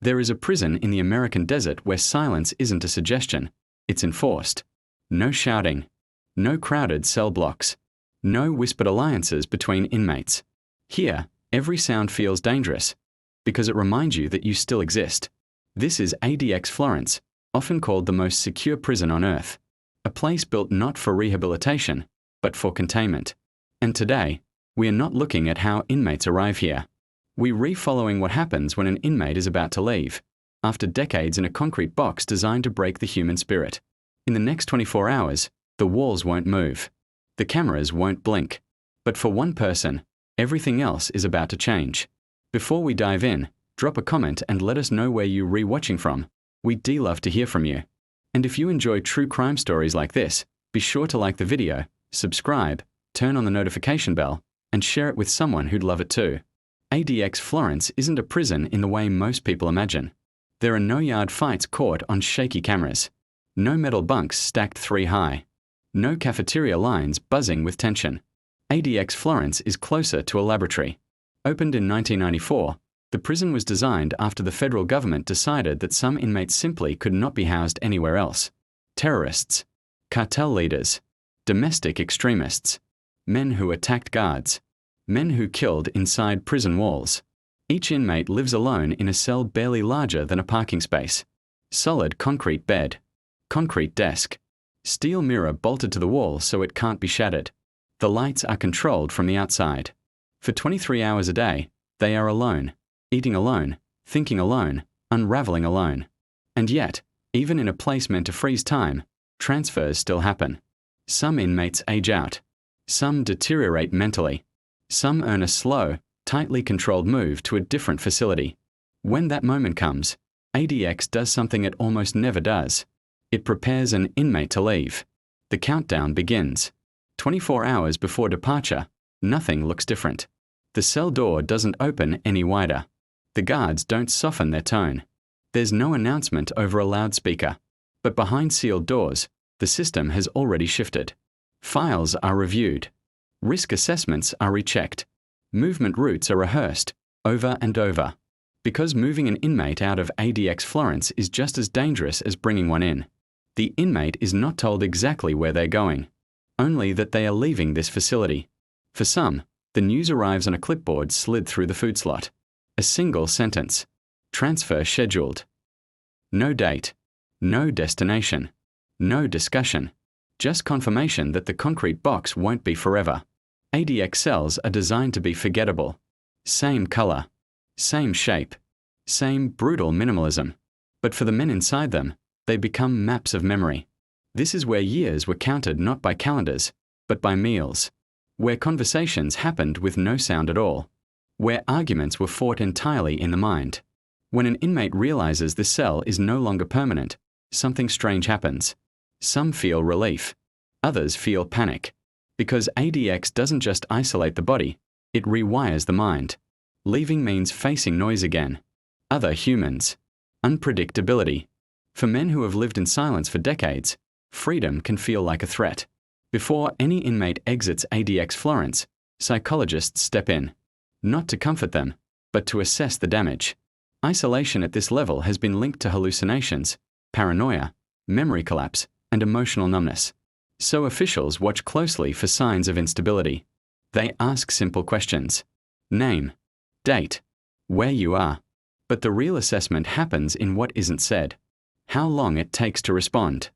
There is a prison in the American desert where silence isn't a suggestion, it's enforced. No shouting. No crowded cell blocks. No whispered alliances between inmates. Here, every sound feels dangerous, because it reminds you that you still exist. This is ADX Florence, often called the most secure prison on earth. A place built not for rehabilitation, but for containment. And today, we are not looking at how inmates arrive here. We're re-following what happens when an inmate is about to leave, after decades in a concrete box designed to break the human spirit. In the next 24 hours, the walls won't move. The cameras won't blink. But for one person, everything else is about to change. Before we dive in, drop a comment and let us know where you're re-watching from. We'd love to hear from you. And if you enjoy true crime stories like this, be sure to like the video, subscribe, turn on the notification bell, and share it with someone who'd love it too. ADX Florence isn't a prison in the way most people imagine. There are no yard fights caught on shaky cameras. No metal bunks stacked 3 high. No cafeteria lines buzzing with tension. ADX Florence is closer to a laboratory. Opened in 1994, the prison was designed after the federal government decided that some inmates simply could not be housed anywhere else. Terrorists, cartel leaders, domestic extremists, men who attacked guards, men who killed inside prison walls. Each inmate lives alone in a cell barely larger than a parking space. Solid concrete bed, concrete desk, steel mirror bolted to the wall so it can't be shattered. The lights are controlled from the outside. For 23 hours a day, they are alone, eating alone, thinking alone, unraveling alone. And yet, even in a place meant to freeze time, transfers still happen. Some inmates age out. Some deteriorate mentally. Some earn a slow, tightly controlled move to a different facility. When that moment comes, ADX does something it almost never does. It prepares an inmate to leave. The countdown begins. 24 hours before departure, nothing looks different. The cell door doesn't open any wider. The guards don't soften their tone. There's no announcement over a loudspeaker. But behind sealed doors, the system has already shifted. Files are reviewed. Risk assessments are rechecked. Movement routes are rehearsed, over and over. Because moving an inmate out of ADX Florence is just as dangerous as bringing one in. The inmate is not told exactly where they're going, only that they are leaving this facility. For some, the news arrives on a clipboard slid through the food slot. A single sentence. Transfer scheduled. No date. No destination. No discussion. Just confirmation that the concrete box won't be forever. ADX cells are designed to be forgettable. Same color. Same shape. Same brutal minimalism. But for the men inside them, they become maps of memory. This is where years were counted not by calendars, but by meals. Where conversations happened with no sound at all. Where arguments were fought entirely in the mind. When an inmate realizes the cell is no longer permanent, something strange happens. Some feel relief. Others feel panic. Because ADX doesn't just isolate the body, it rewires the mind. Leaving means facing noise again. Other humans. Unpredictability. For men who have lived in silence for decades, freedom can feel like a threat. Before any inmate exits ADX Florence, psychologists step in. Not to comfort them, but to assess the damage. Isolation at this level has been linked to hallucinations, paranoia, memory collapse, and emotional numbness. So officials watch closely for signs of instability. They ask simple questions. Name, date, where you are. But the real assessment happens in what isn't said. How long it takes to respond.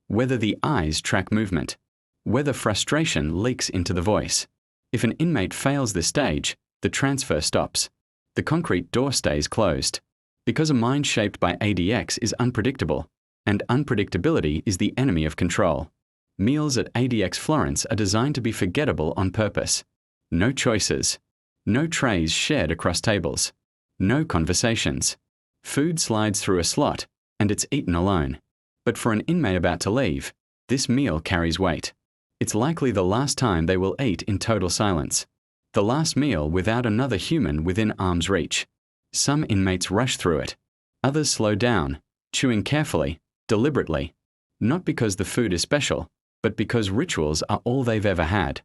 Whether the eyes track movement. Whether frustration leaks into the voice. If an inmate fails this stage, the transfer stops. The concrete door stays closed. Because a mind shaped by ADX is unpredictable, and unpredictability is the enemy of control. Meals at ADX Florence are designed to be forgettable on purpose. No choices. No trays shared across tables. No conversations. Food slides through a slot, and it's eaten alone. But for an inmate about to leave, this meal carries weight. It's likely the last time they will eat in total silence. The last meal without another human within arm's reach. Some inmates rush through it. Others slow down, chewing carefully, deliberately. Not because the food is special, but because rituals are all they've ever had.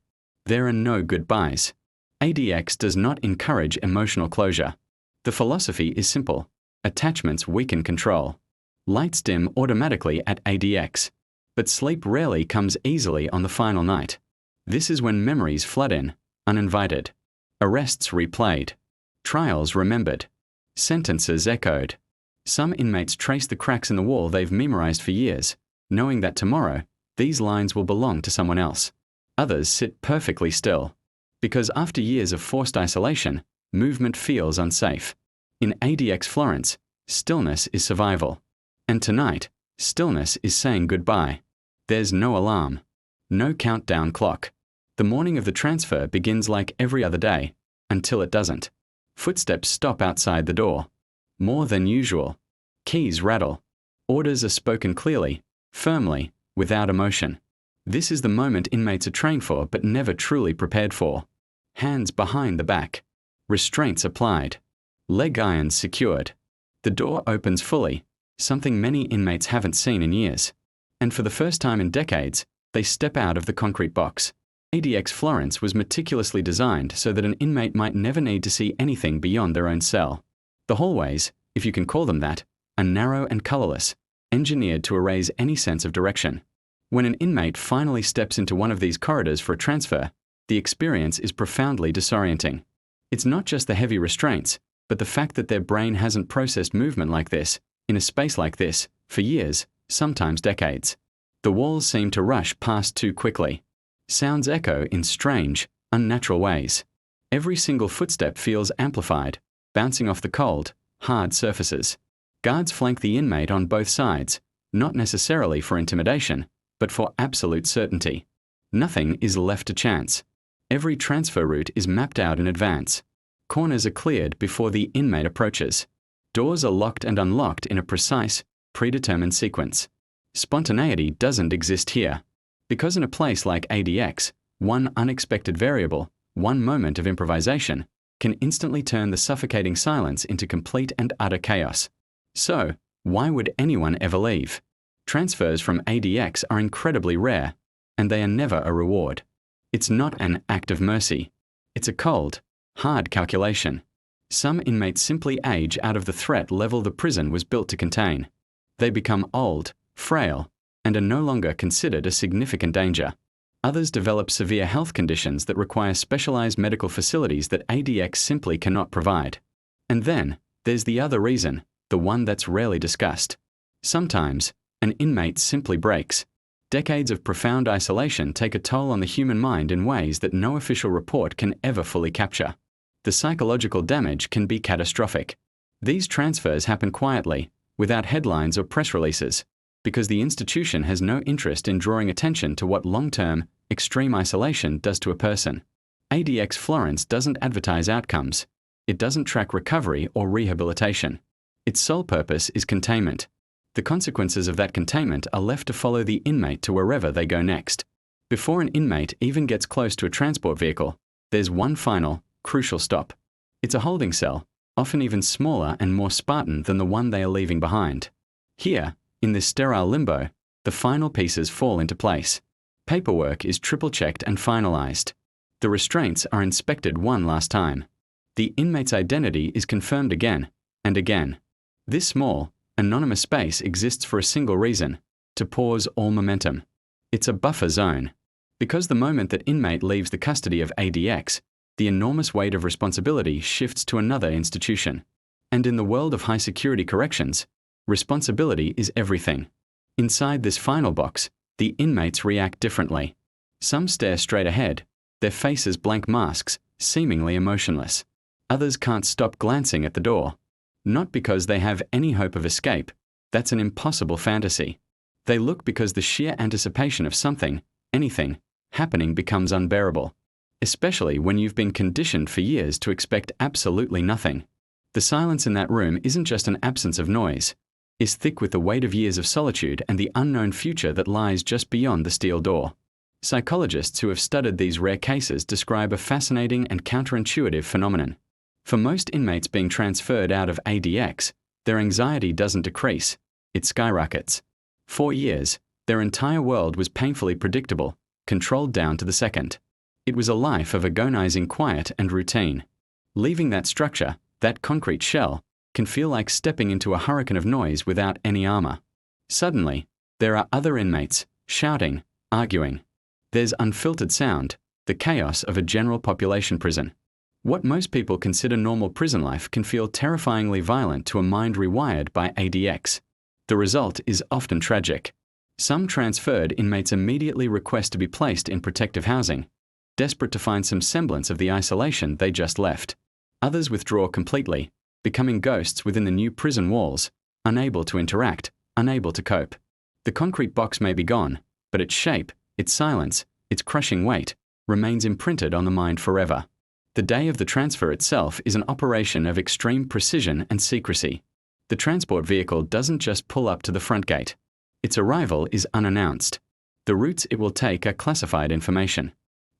There are no goodbyes. ADX does not encourage emotional closure. The philosophy is simple. Attachments weaken control. Lights dim automatically at ADX. But sleep rarely comes easily on the final night. This is when memories flood in, uninvited. Arrests replayed. Trials remembered. Sentences echoed. Some inmates trace the cracks in the wall they've memorized for years, knowing that tomorrow, these lines will belong to someone else. Others sit perfectly still. Because after years of forced isolation, movement feels unsafe. In ADX Florence, stillness is survival. And tonight, stillness is saying goodbye. There's no alarm. No countdown clock. The morning of the transfer begins like every other day, until it doesn't. Footsteps stop outside the door. More than usual. Keys rattle. Orders are spoken clearly, firmly, without emotion. This is the moment inmates are trained for but never truly prepared for. Hands behind the back. Restraints applied. Leg irons secured. The door opens fully, something many inmates haven't seen in years. And for the first time in decades, they step out of the concrete box. ADX Florence was meticulously designed so that an inmate might never need to see anything beyond their own cell. The hallways, if you can call them that, are narrow and colorless, engineered to erase any sense of direction. When an inmate finally steps into one of these corridors for a transfer, the experience is profoundly disorienting. It's not just the heavy restraints, but the fact that their brain hasn't processed movement like this, in a space like this, for years, sometimes decades. The walls seem to rush past too quickly. Sounds echo in strange, unnatural ways. Every single footstep feels amplified, bouncing off the cold, hard surfaces. Guards flank the inmate on both sides, not necessarily for intimidation, but for absolute certainty. Nothing is left to chance. Every transfer route is mapped out in advance. Corners are cleared before the inmate approaches. Doors are locked and unlocked in a precise, predetermined sequence. Spontaneity doesn't exist here. Because in a place like ADX, one unexpected variable, one moment of improvisation, can instantly turn the suffocating silence into complete and utter chaos. So, why would anyone ever leave? Transfers from ADX are incredibly rare, and they are never a reward. It's not an act of mercy. It's a cold, hard calculation. Some inmates simply age out of the threat level the prison was built to contain. They become old, frail, and are no longer considered a significant danger. Others develop severe health conditions that require specialized medical facilities that ADX simply cannot provide. And then, there's the other reason, the one that's rarely discussed. Sometimes, an inmate simply breaks. Decades of profound isolation take a toll on the human mind in ways that no official report can ever fully capture. The psychological damage can be catastrophic. These transfers happen quietly, without headlines or press releases, because the institution has no interest in drawing attention to what long-term, extreme isolation does to a person. ADX Florence doesn't advertise outcomes. It doesn't track recovery or rehabilitation. Its sole purpose is containment. The consequences of that containment are left to follow the inmate to wherever they go next. Before an inmate even gets close to a transport vehicle, there's one final, crucial stop. It's a holding cell, often even smaller and more Spartan than the one they are leaving behind. Here, in this sterile limbo, the final pieces fall into place. Paperwork is triple-checked and finalized. The restraints are inspected one last time. The inmate's identity is confirmed again and again. This small, anonymous space exists for a single reason: to pause all momentum. It's a buffer zone. Because the moment that inmate leaves the custody of ADX, the enormous weight of responsibility shifts to another institution. And in the world of high-security corrections, responsibility is everything. Inside this final box, the inmates react differently. Some stare straight ahead, their faces blank masks, seemingly emotionless. Others can't stop glancing at the door. Not because they have any hope of escape. That's an impossible fantasy. They look because the sheer anticipation of something, anything, happening becomes unbearable. Especially when you've been conditioned for years to expect absolutely nothing. The silence in that room isn't just an absence of noise. It's thick with the weight of years of solitude and the unknown future that lies just beyond the steel door. Psychologists who have studied these rare cases describe a fascinating and counterintuitive phenomenon. For most inmates being transferred out of ADX, their anxiety doesn't decrease, it skyrockets. For years, their entire world was painfully predictable, controlled down to the second. It was a life of agonizing quiet and routine. Leaving that structure, that concrete shell, can feel like stepping into a hurricane of noise without any armor. Suddenly, there are other inmates, shouting, arguing. There's unfiltered sound, the chaos of a general population prison. What most people consider normal prison life can feel terrifyingly violent to a mind rewired by ADX. The result is often tragic. Some transferred inmates immediately request to be placed in protective housing, desperate to find some semblance of the isolation they just left. Others withdraw completely, becoming ghosts within the new prison walls, unable to interact, unable to cope. The concrete box may be gone, but its shape, its silence, its crushing weight, remains imprinted on the mind forever. The day of the transfer itself is an operation of extreme precision and secrecy. The transport vehicle doesn't just pull up to the front gate. Its arrival is unannounced. The routes it will take are classified information.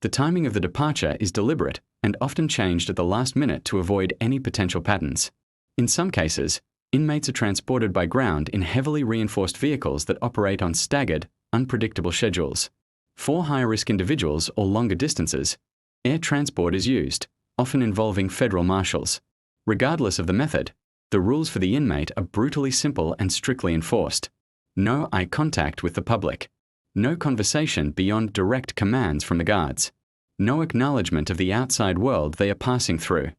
The timing of the departure is deliberate and often changed at the last minute to avoid any potential patterns. In some cases, inmates are transported by ground in heavily reinforced vehicles that operate on staggered, unpredictable schedules. For high-risk individuals or longer distances, air transport is used, often involving federal marshals. Regardless of the method, the rules for the inmate are brutally simple and strictly enforced. No eye contact with the public. No conversation beyond direct commands from the guards. No acknowledgement of the outside world they are passing through.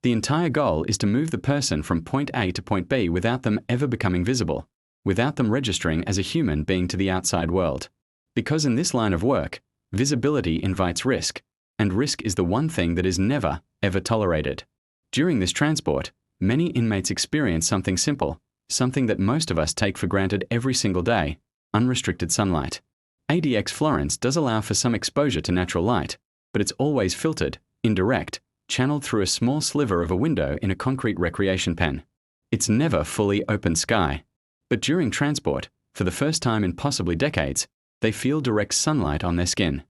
The entire goal is to move the person from point A to point B without them ever becoming visible, without them registering as a human being to the outside world. Because in this line of work, visibility invites risk, and risk is the one thing that is never, ever tolerated. During this transport, many inmates experience something simple, something that most of us take for granted every single day: unrestricted sunlight. ADX Florence does allow for some exposure to natural light, but it's always filtered, indirect, channeled through a small sliver of a window in a concrete recreation pen. It's never fully open sky. But during transport, for the first time in possibly decades, they feel direct sunlight on their skin.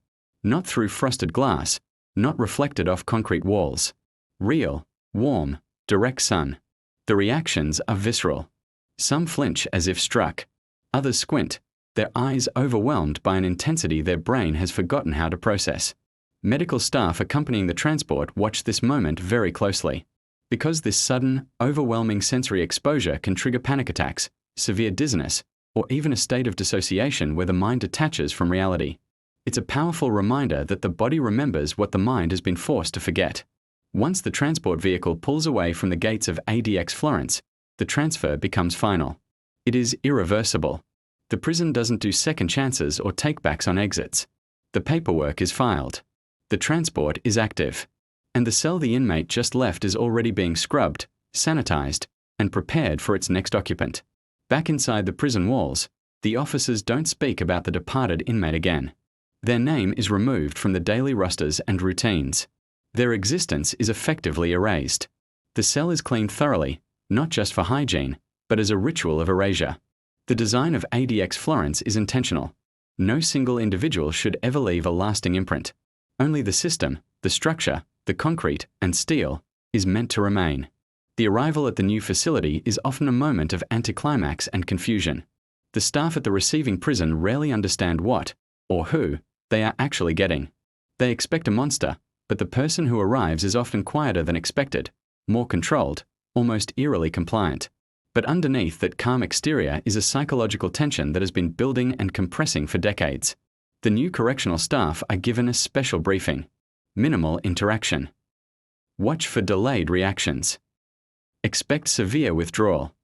Not through frosted glass, not reflected off concrete walls. Real, warm, direct sun. The reactions are visceral. Some flinch as if struck. Others squint, their eyes overwhelmed by an intensity their brain has forgotten how to process. Medical staff accompanying the transport watch this moment very closely, because this sudden, overwhelming sensory exposure can trigger panic attacks, severe dizziness, or even a state of dissociation where the mind detaches from reality. It's a powerful reminder that the body remembers what the mind has been forced to forget. Once the transport vehicle pulls away from the gates of ADX Florence, the transfer becomes final. It is irreversible. The prison doesn't do second chances or takebacks on exits. The paperwork is filed. The transport is active. And the cell the inmate just left is already being scrubbed, sanitized, and prepared for its next occupant. Back inside the prison walls, the officers don't speak about the departed inmate again. Their name is removed from the daily rosters and routines. Their existence is effectively erased. The cell is cleaned thoroughly, not just for hygiene, but as a ritual of erasure. The design of ADX Florence is intentional. No single individual should ever leave a lasting imprint. Only the system, the structure, the concrete and steel is meant to remain. The arrival at the new facility is often a moment of anticlimax and confusion. The staff at the receiving prison rarely understand what, or who, they are actually getting. They expect a monster, but the person who arrives is often quieter than expected, more controlled, almost eerily compliant. But underneath that calm exterior is a psychological tension that has been building and compressing for decades. The new correctional staff are given a special briefing. Minimal interaction. Watch for delayed reactions. Expect severe withdrawal.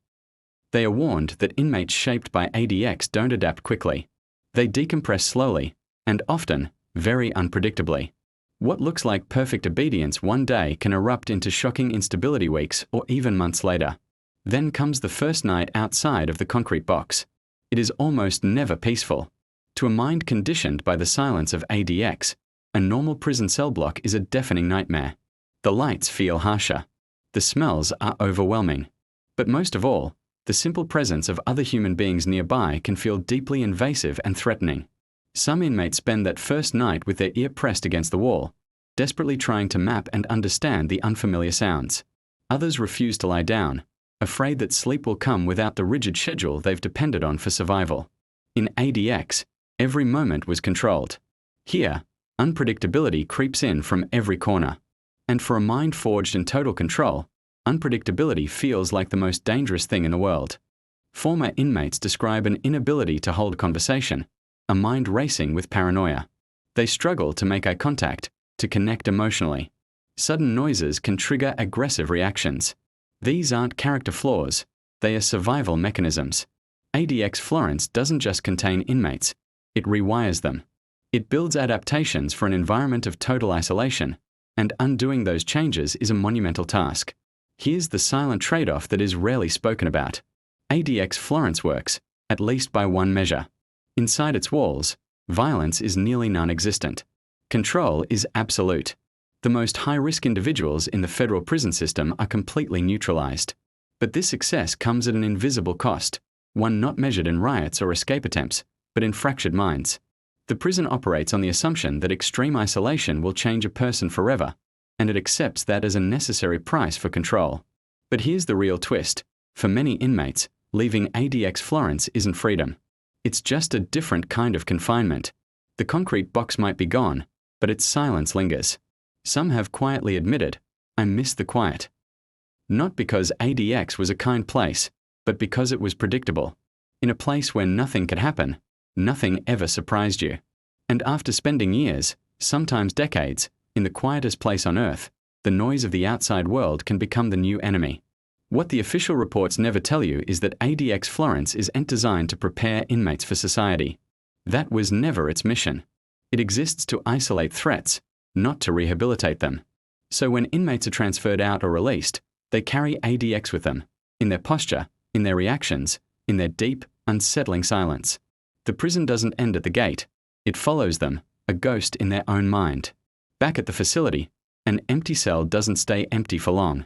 They are warned that inmates shaped by ADX don't adapt quickly. They decompress slowly, and often, very unpredictably. What looks like perfect obedience one day can erupt into shocking instability weeks or even months later. Then comes the first night outside of the concrete box. It is almost never peaceful. To a mind conditioned by the silence of ADX, a normal prison cell block is a deafening nightmare. The lights feel harsher. The smells are overwhelming. But most of all, the simple presence of other human beings nearby can feel deeply invasive and threatening. Some inmates spend that first night with their ear pressed against the wall, desperately trying to map and understand the unfamiliar sounds. Others refuse to lie down, afraid that sleep will come without the rigid schedule they've depended on for survival. In ADX, every moment was controlled. Here, unpredictability creeps in from every corner. And for a mind forged in total control, Unpredictability feels like the most dangerous thing in the world. Former inmates describe an inability to hold conversation, a mind racing with paranoia. They struggle to make eye contact, to connect emotionally. Sudden noises can trigger aggressive reactions. These aren't character flaws, they are survival mechanisms. ADX Florence doesn't just contain inmates, it rewires them. It builds adaptations for an environment of total isolation, and undoing those changes is a monumental task. Here's the silent trade-off that is rarely spoken about. ADX Florence works, at least by one measure. Inside its walls, violence is nearly non-existent. Control is absolute. The most high-risk individuals in the federal prison system are completely neutralized. But this success comes at an invisible cost, one not measured in riots or escape attempts, but in fractured minds. The prison operates on the assumption that extreme isolation will change a person forever, and it accepts that as a necessary price for control. But here's the real twist. For many inmates, leaving ADX Florence isn't freedom. It's just a different kind of confinement. The concrete box might be gone, but its silence lingers. Some have quietly admitted, "I miss the quiet." Not because ADX was a kind place, but because it was predictable. In a place where nothing could happen, nothing ever surprised you. And after spending years, sometimes decades, in the quietest place on earth, the noise of the outside world can become the new enemy. What the official reports never tell you is that ADX Florence is designed to prepare inmates for society. That was never its mission. It exists to isolate threats, not to rehabilitate them. So when inmates are transferred out or released, they carry ADX with them, in their posture, in their reactions, in their deep, unsettling silence. The prison doesn't end at the gate. It follows them, a ghost in their own mind. Back at the facility, an empty cell doesn't stay empty for long.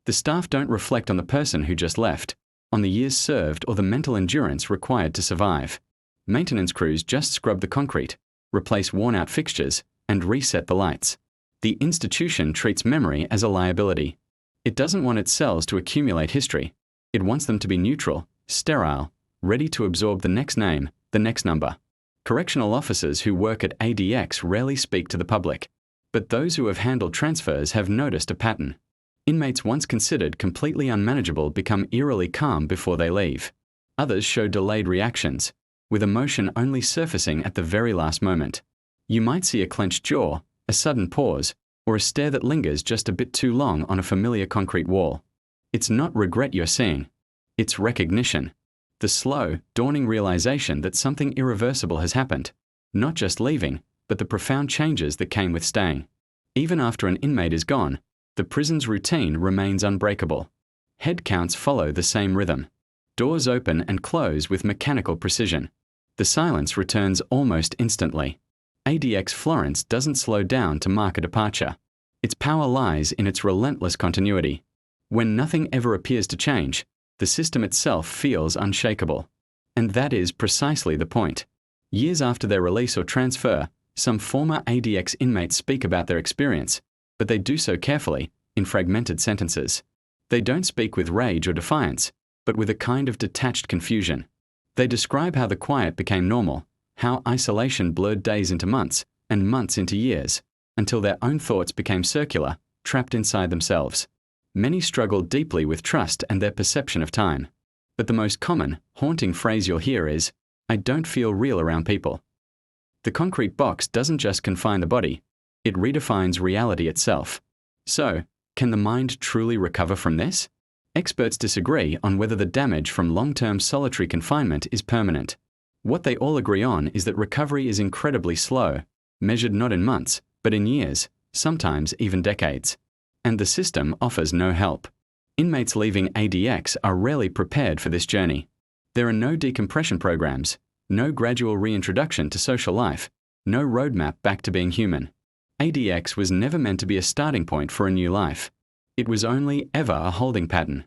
The staff don't reflect on the person who just left, on the years served or the mental endurance required to survive. Maintenance crews just scrub the concrete, replace worn-out fixtures, and reset the lights. The institution treats memory as a liability. It doesn't want its cells to accumulate history. It wants them to be neutral, sterile, ready to absorb the next name, the next number. Correctional officers who work at ADX rarely speak to the public, but those who have handled transfers have noticed a pattern. Inmates once considered completely unmanageable become eerily calm before they leave. Others show delayed reactions, with emotion only surfacing at the very last moment. You might see a clenched jaw, a sudden pause, or a stare that lingers just a bit too long on a familiar concrete wall. It's not regret you're seeing. It's recognition. The slow, dawning realization that something irreversible has happened. Not just leaving, but the profound changes that came with staying. Even after an inmate is gone, the prison's routine remains unbreakable. Head counts follow the same rhythm. Doors open and close with mechanical precision. The silence returns almost instantly. ADX Florence doesn't slow down to mark a departure. Its power lies in its relentless continuity. When nothing ever appears to change, the system itself feels unshakable. And that is precisely the point. Years after their release or transfer, some former ADX inmates speak about their experience, but they do so carefully, in fragmented sentences. They don't speak with rage or defiance, but with a kind of detached confusion. They describe how the quiet became normal, how isolation blurred days into months, and months into years, until their own thoughts became circular, trapped inside themselves. Many struggle deeply with trust and their perception of time. But the most common, haunting phrase you'll hear is, "I don't feel real around people." The concrete box doesn't just confine the body, it redefines reality itself. So, can the mind truly recover from this? Experts disagree on whether the damage from long-term solitary confinement is permanent. What they all agree on is that recovery is incredibly slow, measured not in months, but in years, sometimes even decades. And the system offers no help. Inmates leaving ADX are rarely prepared for this journey. There are no decompression programs, no gradual reintroduction to social life, no roadmap back to being human. ADX was never meant to be a starting point for a new life. It was only ever a holding pattern.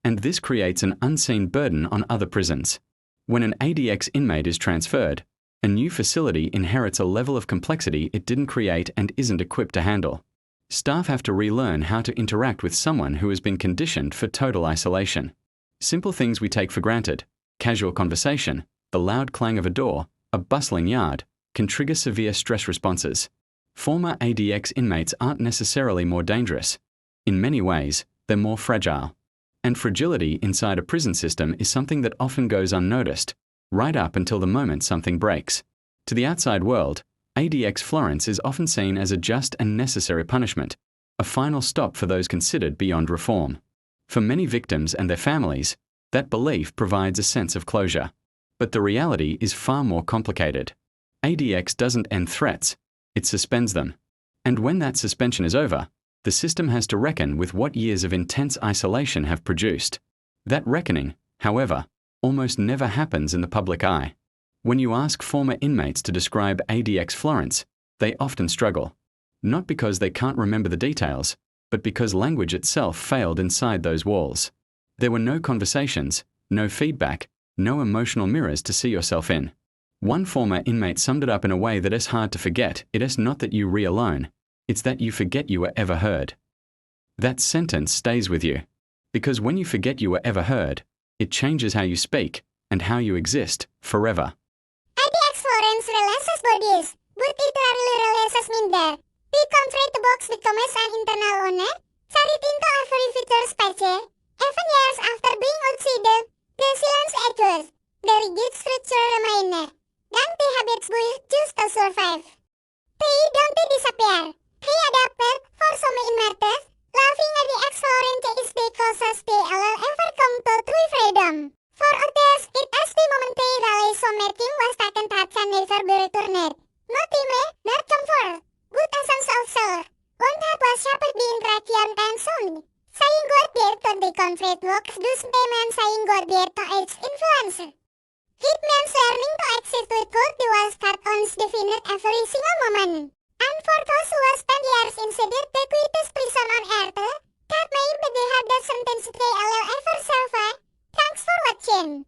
And this creates an unseen burden on other prisons. When an ADX inmate is transferred, a new facility inherits a level of complexity it didn't create and isn't equipped to handle. Staff have to relearn how to interact with someone who has been conditioned for total isolation. Simple things we take for granted, casual conversation, the loud clang of a door, a bustling yard, can trigger severe stress responses. Former ADX inmates aren't necessarily more dangerous. In many ways, they're more fragile. And fragility inside a prison system is something that often goes unnoticed, right up until the moment something breaks. To the outside world, ADX Florence is often seen as a just and necessary punishment, a final stop for those considered beyond reform. For many victims and their families, that belief provides a sense of closure. But the reality is far more complicated. ADX doesn't end threats, it suspends them. And when that suspension is over, the system has to reckon with what years of intense isolation have produced. That reckoning, however, almost never happens in the public eye. When you ask former inmates to describe ADX Florence, they often struggle. Not because they can't remember the details, but because language itself failed inside those walls. There were no conversations, no feedback, no emotional mirrors to see yourself in. One former inmate summed it up in a way that is hard to forget. It is not that you re-alone, it's that you forget you were ever heard. That sentence stays with you, because when you forget you were ever heard, it changes how you speak and how you exist forever. ADX Florence releases bodies, but it rarely releases minder. We confront the box with comments and internal honor, carried into every feature's page. Even years after being outside, the silence echoes, the rigid structure remains. Ganti habits built just to survive. They don't disappear. They adapted for some inmates. Loving ADX Florence is the closest they will ever come to true freedom. For others, it is the moment they realize something was taken that can never be returned. Not image, not comfort, but a sense of self. One that was shaped the interaction and sound. Saying goodbye to the conflict works does mean saying goodbye to its influence. It means learning to exist with good the walls that owns definite every single moment. And for those who have spent years inside the quietest prison on earth, that may be the hardest sentence they will ever survive. Thanks for watching.